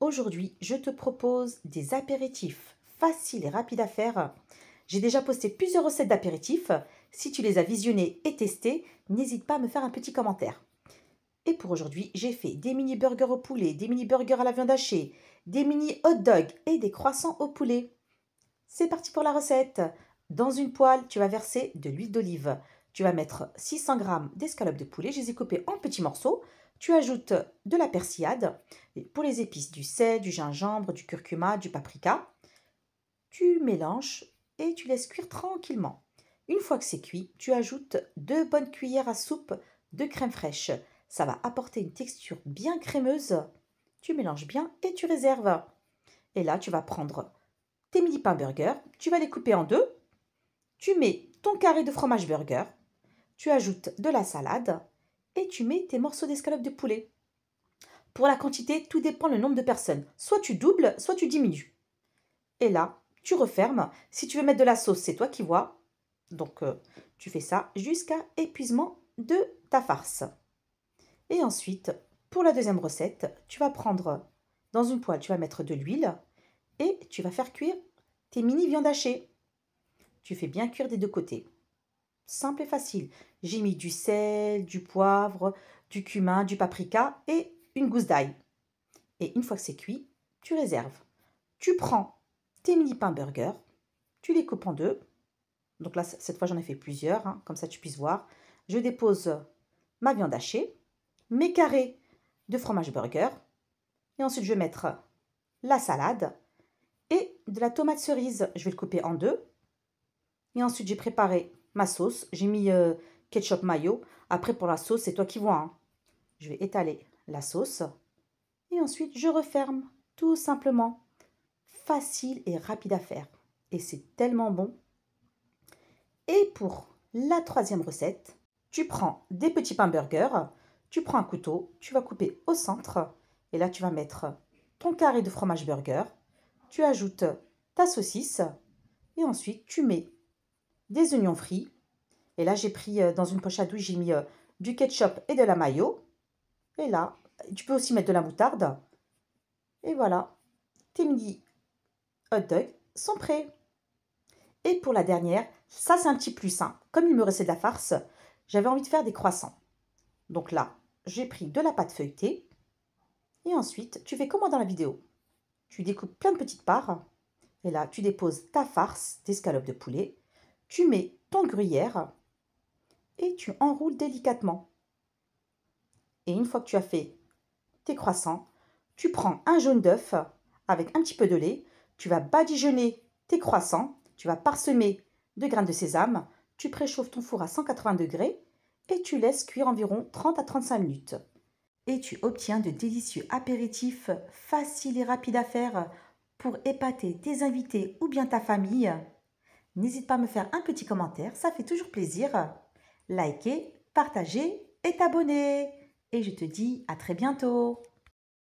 Aujourd'hui, je te propose des apéritifs faciles et rapides à faire. J'ai déjà posté plusieurs recettes d'apéritifs. Si tu les as visionnées et testées, n'hésite pas à me faire un petit commentaire. Et pour aujourd'hui, j'ai fait des mini burgers au poulet, des mini burgers à la viande hachée, des mini hot dogs et des croissants au poulet. C'est parti pour la recette. Dans une poêle, tu vas verser de l'huile d'olive. Tu vas mettre 600 g d'escalopes de poulet. Je les ai coupées en petits morceaux. Tu ajoutes de la persillade. Pour les épices, du sel, du gingembre, du curcuma, du paprika. Tu mélanges et tu laisses cuire tranquillement. Une fois que c'est cuit, tu ajoutes 2 bonnes cuillères à soupe de crème fraîche. Ça va apporter une texture bien crémeuse. Tu mélanges bien et tu réserves. Et là, tu vas prendre tes mini pains burger, tu vas les couper en deux, tu mets ton carré de fromage burger, tu ajoutes de la salade et tu mets tes morceaux d'escalope de poulet. Pour la quantité, tout dépend le nombre de personnes. Soit tu doubles, soit tu diminues. Et là, tu refermes. Si tu veux mettre de la sauce, c'est toi qui vois. Donc, tu fais ça jusqu'à épuisement de ta farce. Et ensuite, pour la deuxième recette, tu vas prendre dans une poêle, tu vas mettre de l'huile et tu vas faire cuire tes mini viandes hachées. Tu fais bien cuire des deux côtés. Simple et facile. J'ai mis du sel, du poivre, du cumin, du paprika et une gousse d'ail. Et une fois que c'est cuit, tu réserves. Tu prends tes mini pains burger, tu les coupes en deux. Donc là, cette fois, j'en ai fait plusieurs, comme ça tu puisses voir. Je dépose ma viande hachée, mes carrés de fromage burger. Et ensuite, je vais mettre la salade et de la tomate cerise. Je vais le couper en deux. Et ensuite, j'ai préparé ma sauce. J'ai mis ketchup mayo. Après, pour la sauce, c'est toi qui vois. Je vais étaler la sauce. Et ensuite, je referme tout simplement. Facile et rapide à faire. Et c'est tellement bon. Et pour la troisième recette, tu prends des petits pains burgers. Tu prends un couteau. Tu vas couper au centre. Et là, tu vas mettre ton carré de fromage burger. Tu ajoutes ta saucisse. Et ensuite, tu mets des oignons frits. Et là, j'ai pris dans une poche à douille, j'ai mis du ketchup et de la mayo. Et là, tu peux aussi mettre de la moutarde. Et voilà, tes mini hot dogs sont prêts. Et pour la dernière, ça c'est un petit plus. Comme il me restait de la farce, j'avais envie de faire des croissants. Donc là, j'ai pris de la pâte feuilletée. Et ensuite, tu fais comme dans la vidéo. Tu découpes plein de petites parts. Et là, tu déposes ta farce d'escalope de poulet. Tu mets ton gruyère. Et tu enroules délicatement. Et une fois que tu as fait tes croissants, tu prends un jaune d'œuf avec un petit peu de lait, tu vas badigeonner tes croissants, tu vas parsemer de graines de sésame, tu préchauffes ton four à 180 degrés et tu laisses cuire environ 30 à 35 minutes. Et tu obtiens de délicieux apéritifs faciles et rapides à faire pour épater tes invités ou bien ta famille. N'hésite pas à me faire un petit commentaire, ça fait toujours plaisir. Likez, partagez et t'abonner. Et je te dis à très bientôt.